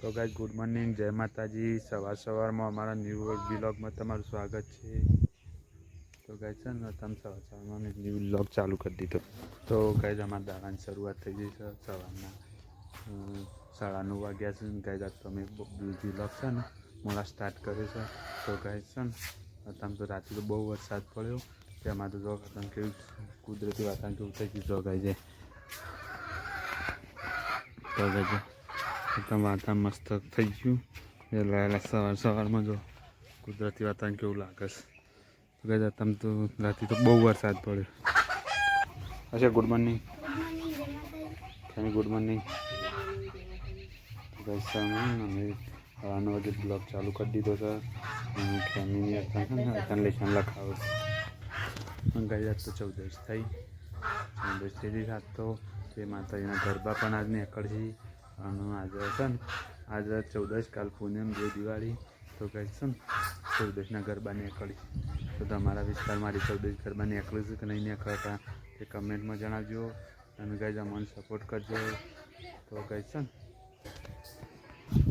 તો guys good morning, જય માતાજી। સવારમાં અમારા ન્યૂ વ્લોગમાં તમારું સ્વાગત છે। તો ગાઈસ છે ને તમે સવારમાં મેં ન્યૂ વ્લોગ ચાલુ કરી દીધો। તો ગાઈસ અમારા દાડાની શરૂઆત થઈ ગઈ છે સવારના 9:30 વાગ્યા છે ને ગાઈસ આજ તમે વ્લોગ છે ને મોડા સ્ટાર્ટ કર્યો છે। તો ગાઈસ છે ને તમે તો રાત્રે તો બહુ વરસાદ પડ્યો તેમાં તો જો તમે કેવું કુદરતી વાતાવરણ કેવું થઈ ગયું જો ગાઈસ તો ગાઈસ એકદમ વાતાવરણ મસ્ત થઈ ગયું વહેલા સવારમાં જો કુદરતી વાતાવરણ કેવું લાગે છે। તો ગાઈસ તમે તો રાત્રે તો બહુ વરસાદ પડ્યો। અચ્છા good morning good morning. Guys અમે 9 વાગે બ્લોગ ચાલુ કરી દીધો છે। ફેમિલી અત્યારે લેશન લખાવો ગાઈસ આજ તો 14 થઈ 14 રાત તો તે માતાજીના ગરબા પણ આજ નીકળી અને આજે છે ને આજે 14 કાલ પૂનમ જે દિવાળી તો ગાઈસ છે ને 14ના ગરબા નીકળી તો તમારા વિસ્તારમાં 14 ગરબા નીકળે છે કે નહીં નીકળતા તે કમેન્ટમાં જણાવજો અને ગાઈસ અમને સપોર્ટ કરજો। તો ગાઈસ છે ને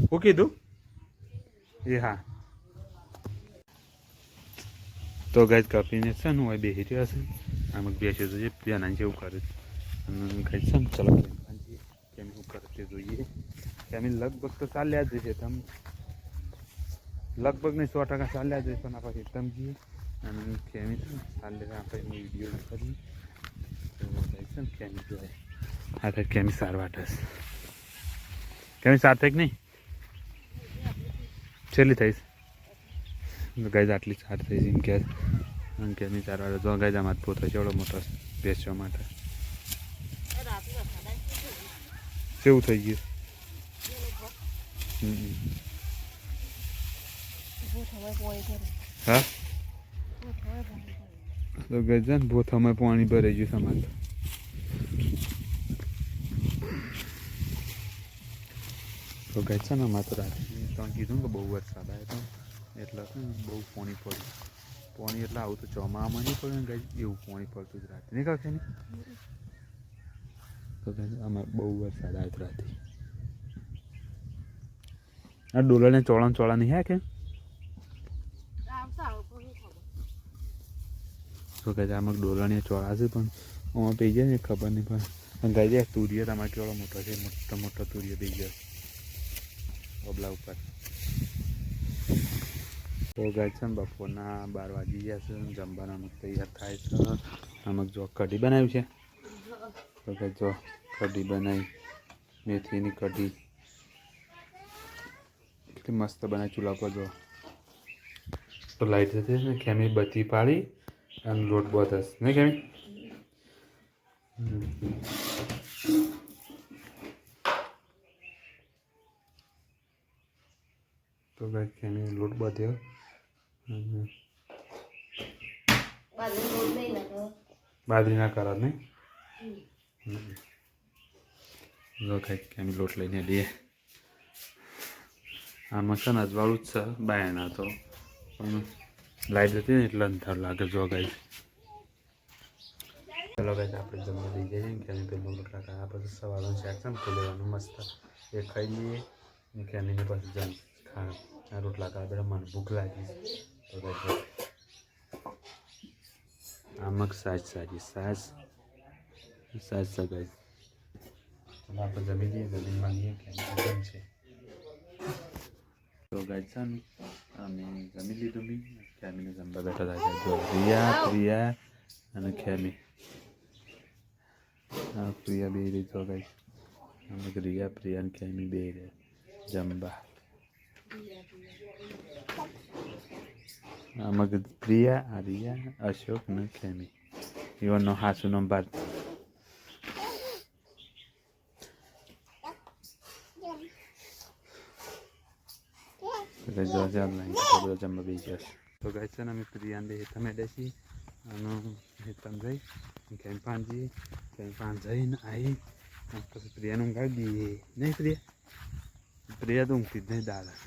હું કીધું એ હા તો ગાઈસ કપીને છે ને હું બેસી રહ્યો છે આમ બેસી જોઈએ પ્યાના જેવું કરે અને ગાઈસ છે ને ચલો કેમ શું કરે તે જોઈએ। કેમ લગભગ તો ચાલ્યા જ છે તમે લગભગ નહીં 100% ચાલ્યા જ પણ આપણે એકદમ જઈએ અને કેમી છે ને ચાલે આપણે વિડીયો કરી તો ગાઈસ છે ને કેમી જોવાય આ તો કેમી સારવાટસ કેમી સાથે જ નહીં છેલ્લી થઈશ ગાઈસ આટલી સાર થઈ છે કે કેમી સારવાર જો ગાઈસ આમાં પોતો એવડો મોટો બેસવા માટે કેવું થઈ ગયું હા તો ગાઈસ ને બોથામાં પાણી ભરાઈ ગયું સમાન તો ગાઈસ છે ને અમારે તો રાત્રે તમે કીધું કે બહુ વરસાદ આવ્યો હતો એટલે છે ને બહુ પાણી પડ્યું પાણી એટલે આવું તો ચોમાસામાં નહીં પડે ને ગાઈસ એવું પાણી પડતું જ રાત્રે નહીં કહે ને તો ગાઈસ અમારે બહુ વરસાદ આવ્યો હતો રાત્રે આ ડોલાને ચોળા નહીં હે કે તો ગાઈસ આમાં ડોલાની ચોળા છે પણ આમાં પી જાય ને ખબર નહીં પણ ગાઈસ જાય તુરિયો તમારે કેવડો મોટો છે મોટો તુરિયો પી ગયો ઓબલા ઉપર તો ગાઈસ છે ને બપોરના 12 વાગી ગયા છે જમવાનું અમુક તૈયાર થાય છે અમુક જો કઢી બનાવ્યું છે તો ગાઈસ જો કઢી બનાવી મેથીની કઢી કેટલી મસ્ત બનાવી ચૂલા પર જો તો લાઈટ હતી ને ખેમી બધી પાડી અને લોટ બહુ હશે નહીં ખેમી તો ગાઈસ ખેમી લોટ બાંધ્યો બાજરીના કરા નહીં જો ગાઈસ ખેમી લોટ લઈને લઈએ આમાં છે ને અજવાળું જ છે બાયના તો પણ લાઈટ હતી ને એટલે અંધાર લાગે જો ગાઈસ ચલો ગાઈસ આપણે જમવા લઈ જઈએ ખેમી પેલું રોટલા ખાવા પછી સવારનું શાક છે ને ખોલેવાનું મસ્ત એ ખાઈ લઈએ ખેમીને પછી જમ આ રોટલા ખાવા બેટા મને ભૂખ લાગી તો ગાઈસ આમક સાજ છે ગાઈસ આપણે જમી લઈએ જમીન માંગીએ કેમ છે તો ગાઈસ છે ને અમે જમી લીધું બી ખેમીને જમવા બેઠા હતા જો પ્રિયા અને ખેમી હા પ્રિયા બે રહી તો ગાઈસ અમે પ્રિયા અને ખેમી બે રહે જમવા આમાં પ્રિયા આર્યા અશોક ને ખેમી એવાનો હાસુ નંબર જમવા બી જશે તો ગાઈસ છે ને અમે પ્રિયાને બે તમે બેસી અને હેતમ જઈ કેમ પાંચ જઈને આવી પછી પ્રિયાને ઊંઘાડી દઈએ નહીં પ્રિયા તો ઊંઘતી જ નહીં દાદા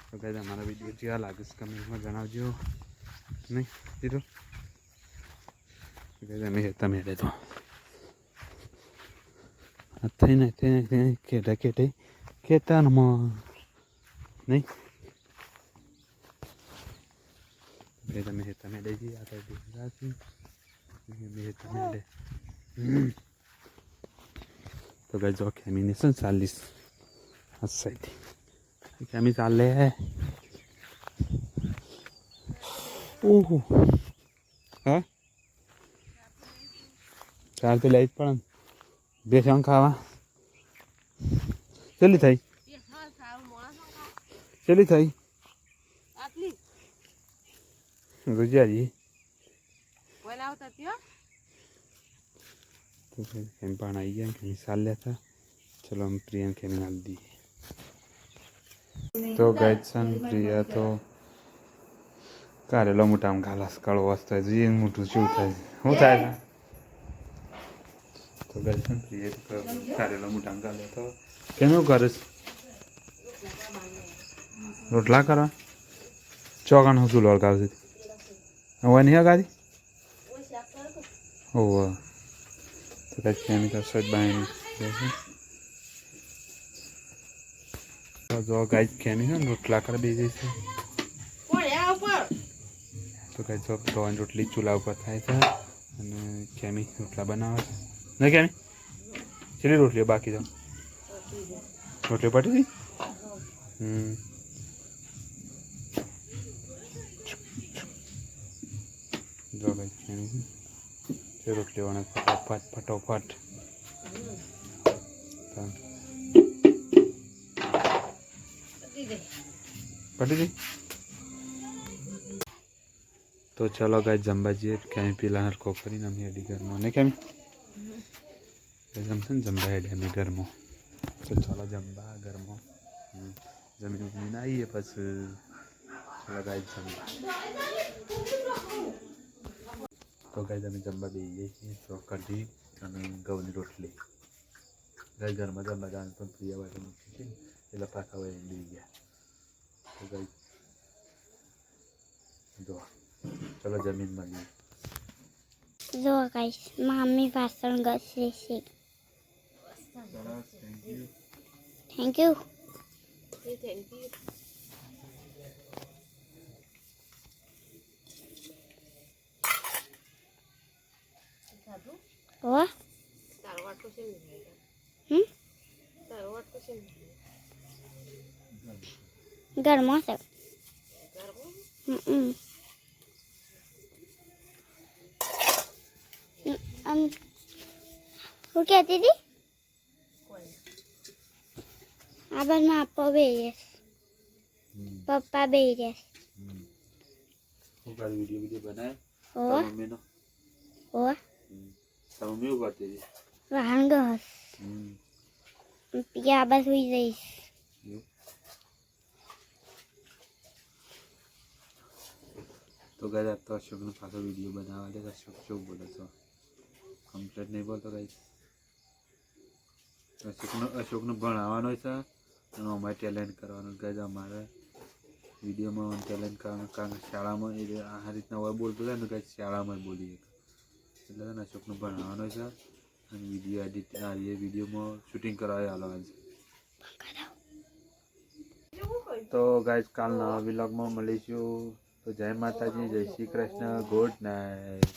તો ગાઈસ અમારા વિડીયો કેવા લાગે છે કમેન્ટમાં જણાવજો નહીં દીધો ગાઈસ અમે હેતમ હેડે તો થઈને કેટે ખેતરમાં નહીં ભાઈ તમે ખેતરમાં લઈ જઈએ આ તમે તો ગઈ જો ખેમીને છે ને 40 આ સાઈડ ખેમી ચાલે ઓહો હા ચાર તો લઈ જ પડે ને બે શામ ખાવા ચલી થઈ ચલી થઈ ગુજરાતી तो फिर पान आई गया कहीं साल लिया था चलो हम प्रिया के निकाल दी तो गैसन प्रिया तो कारेलो मोटा में घालास कड़ो वास्ता जी मोटू शू था हूँ था तो गैसन प्रिया तो कारेलो मोटा में घाला तो केनु करे रोटला करा चौगन हो चूल्हा का वो नहीं गाड़ी ओ तो कैसे हमें का सेट बनाएंगे तो जो गाइस खेमी है रोटला कर बेचे से तो गाइस जो दोन रोटली चूल्हा ऊपर થાય છે અને ખેમી રોટલા બનાવે છે ને ખેમી ચલી રોટલી બાકી તો રોટલી પટી ગઈ જો ગાઈસ ખેમી रोटली वाला फटाफट फटाफट पटी दी तो चलो गाइस जम्बा जी क्या पीला हर को करी ना मेरी घर में नहीं क्या जमसन जम्बा है हमें घर में तो चलो जम्बा घर में जमीन जमीन आई है बस चलो गाइस जम्बा तो गाइस हमें जम्बा दे दिए तो कढ़ी અને ઘઉંની રોટલી ગાય ઘરમાં જમવા જવાનું પણ પ્રિય વાળા મૂકી છે એટલે પાકા વાળી લઈ ગયા તો ગાય જો ચલો જમીનમાં લઈએ જો ગાઈસ મમ્મી વાસણ ઘસે છે thank you Ủa? Gần mó sao? Cô kia tí đi? Abang ma apa beres? Papa beres. Kau kalau video बनाए? Ủa? मम्मी ना? Ủa? Sama mimi करते थे Wahan gas. Ya bas hui jais. तो guys अब तो अशोक ने पास video बना वाले अशोक जो बोला तो कंप्लीट नहीं बोलता गाइस अशोक ने बनावानो છે અને અમારે ટેલેન્ટ કરવાનું ગાઈસ અમારે વિડિયોમાં ટેલેન્ટ કરવાનું કારણ શાળામાં એ આ રીતના હોય બોલતો થાય ને ગાઈસ શાળામાં બોલીએ એટલે અશોકને ભણાવવાનો છે અને વિડીયો એડિટ એ વિડીયોમાં શૂટિંગ કરાવી આલવાનું છે તો ગાઈસ કાલના વ્લોગમાં મળીશું તો જય માતાજી જય શ્રી કૃષ્ણ ગુડ નાઇટ